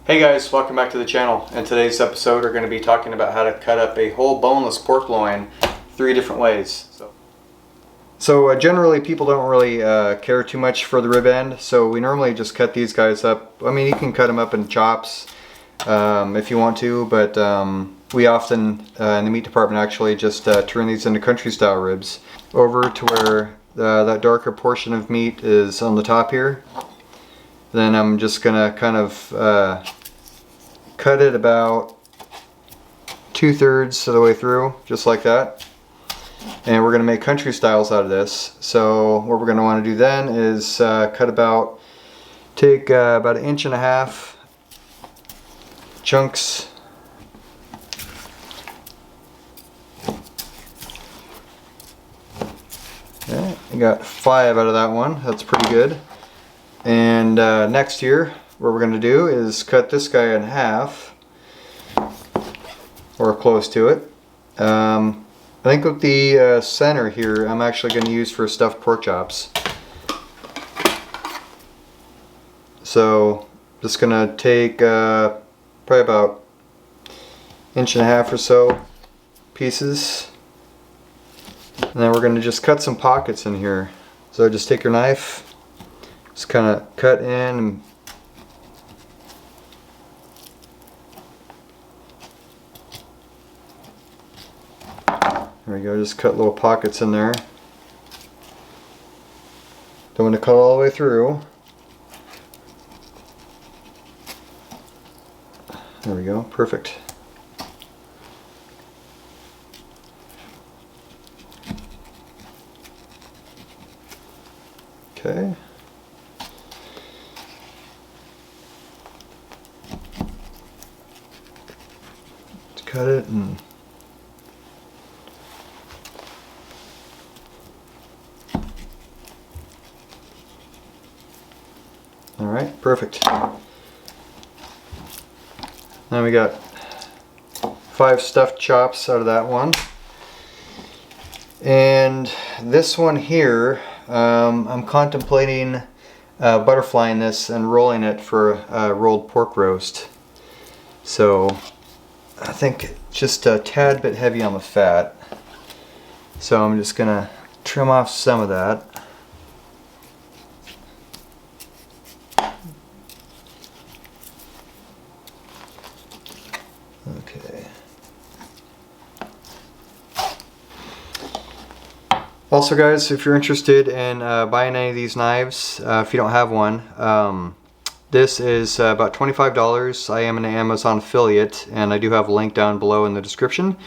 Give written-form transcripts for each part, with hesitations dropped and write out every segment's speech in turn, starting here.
Hey guys, welcome back to the channel. In today's episode we're going to be talking about how to cut up a whole boneless pork loin 3 different ways. So generally people don't really care too much for the rib end, so we normally just cut these guys up. I mean, you can cut them up in chops if you want to, but we often in the meat department actually just turn these into country style ribs over to where that darker portion of meat is on the top here. Then I'm just gonna kind of cut it about 2/3 of the way through, just like that. And we're gonna make country styles out of this. So what we're gonna want to do then is take about 1.5 inch chunks. Okay, I got 5 out of that one. That's pretty good. And next here, what we're going to do is cut this guy in half, or close to it. I think with the center here, I'm actually going to use for stuffed pork chops. So, just going to take probably about 1.5 inch or so pieces, and then we're going to just cut some pockets in here. So just take your knife, just kind of cut in and there we go, just cut little pockets in there. Don't want to cut all the way through. There we go, perfect. Okay. Let's cut it and alright, perfect. Now we got 5 stuffed chops out of that one. And this one here, I'm contemplating butterflying this and rolling it for a rolled pork roast. So I think just a tad bit heavy on the fat. So I'm just gonna trim off some of that. Okay. Also guys, if you're interested in buying any of these knives, if you don't have one, this is about $25. I am an Amazon affiliate, and I do have a link down below in the description.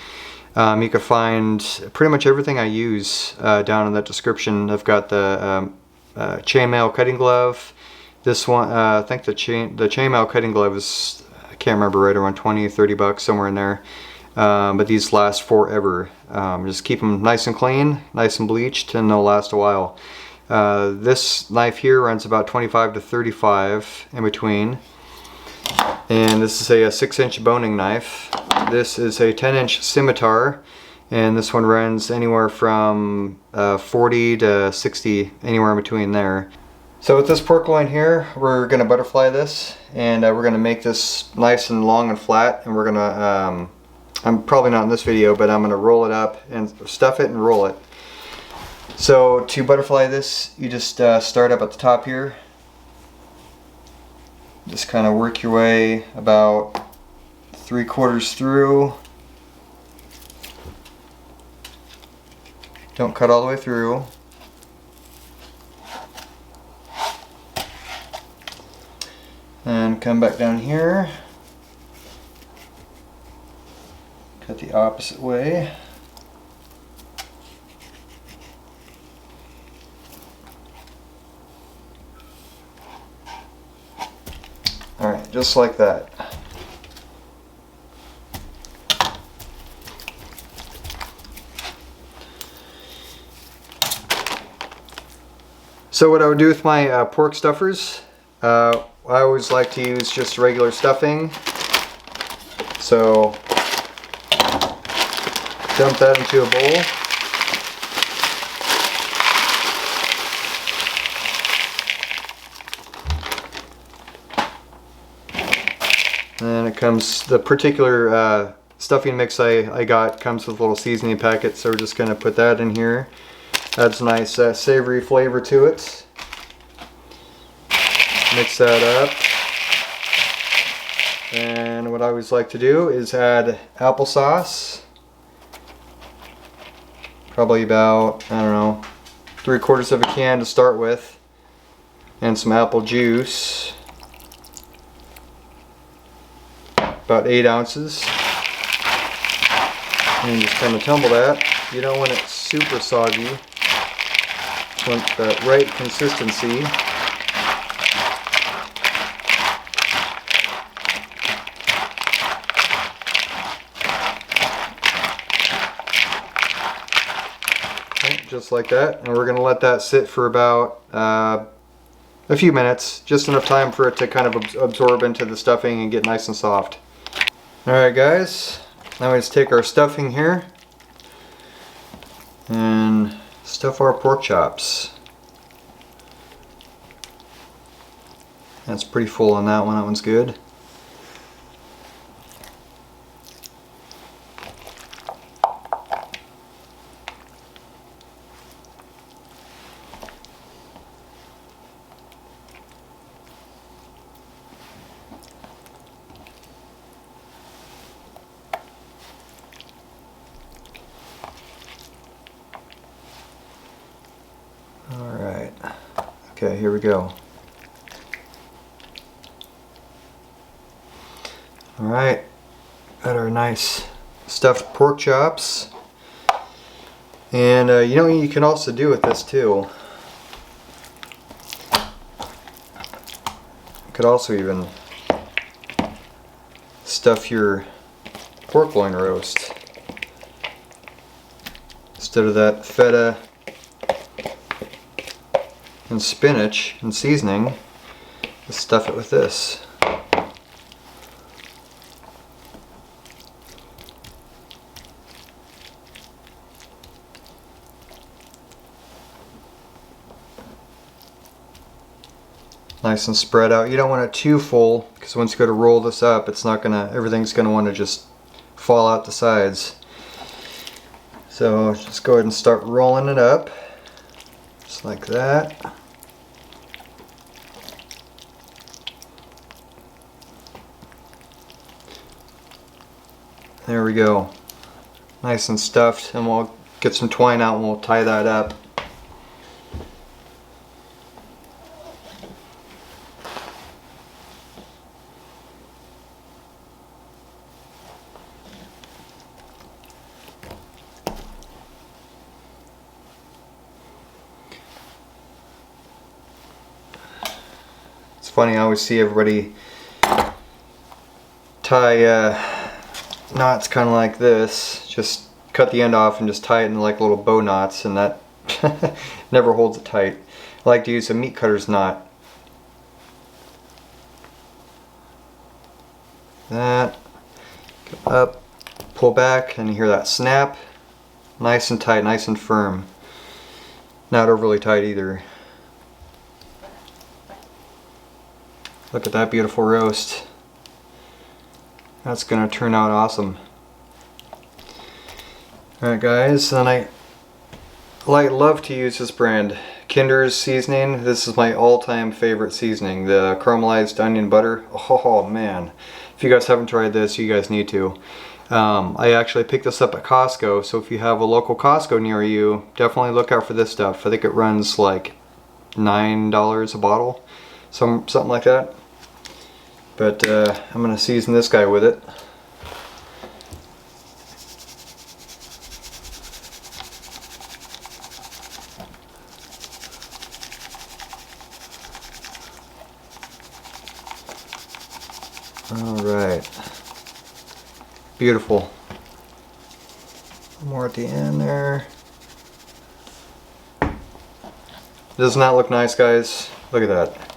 You can find pretty much everything I use down in that description. I've got the chainmail cutting glove. This one, I think the chainmail cutting glove is, I can't remember, right around 20 or 30 bucks, somewhere in there. But these last forever. Just keep them nice and clean, nice and bleached, and they'll last a while. This knife here runs about 25 to 35 in between. And this is a 6-inch boning knife. This is a 10-inch Cimeter, and this one runs anywhere from 40 to 60, anywhere in between there. So with this pork loin here, we're going to butterfly this, and we're going to make this nice and long and flat, and we're going to I'm probably not in this video, but I'm going to roll it up and stuff it and roll it. So to butterfly this, you just start up at the top here. Just kind of work your way about 3/4 through. Don't cut all the way through. And come back down here. Cut the opposite way. Alright, just like that. So what I would do with my pork stuffers, I always like to use just regular stuffing. So dump that into a bowl. And it comes, the particular stuffing mix I got comes with a little seasoning packet, so we're just going to put that in here. Adds a nice savory flavor to it. Mix that up. And what I always like to do is add applesauce. Probably about, I don't know, 3/4 of a can to start with. And some apple juice. About 8 ounces. And just kind of tumble that. You don't want it super soggy. You want the right consistency. Just like that, and we're going to let that sit for about a few minutes, just enough time for it to kind of absorb into the stuffing and get nice and soft. Alright guys, now we just take our stuffing here and stuff our pork chops. That's pretty full on that one, that one's good. Alright, okay, here we go. Alright, got our nice stuffed pork chops. And you know what you can also do with this too? You could also even stuff your pork loin roast. Instead of that feta and spinach and seasoning, just stuff it with this. Nice and spread out. You don't want it too full, because once you go to roll this up, it's not gonna, everything's gonna want to just fall out the sides. So just go ahead and start rolling it up, just like that. There we go. Nice and stuffed, and we'll get some twine out and we'll tie that up. It's funny, I always see everybody tie knots kind of like this. Just cut the end off and just tie it in like little bow knots, and that never holds it tight. I like to use a meat cutter's knot. That, go up, pull back, and you hear that snap. Nice and tight, nice and firm. Not overly tight either. Look at that beautiful roast. That's gonna turn out awesome. Alright guys, and I love to use this brand, Kinder's seasoning. This is my all-time favorite seasoning, the caramelized onion butter. Oh man, if you guys haven't tried this, you guys need to. I actually picked this up at Costco, so if you have a local Costco near you, definitely look out for this stuff. I think it runs like $9 a bottle, something like that. But I'm going to season this guy with it. Alright. Beautiful. More at the end there. Does not look nice, guys. Look at that.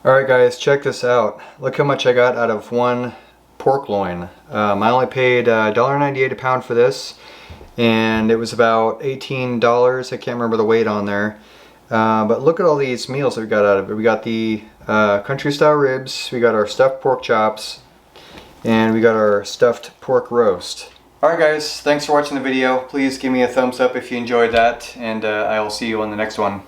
Alright guys, check this out. Look how much I got out of one pork loin. I only paid $1.98 a pound for this, and it was about $18. I can't remember the weight on there. But look at all these meals that we got out of it. We got the country style ribs, we got our stuffed pork chops, and we got our stuffed pork roast. Alright guys, thanks for watching the video. Please give me a thumbs up if you enjoyed that, and I will see you on the next one.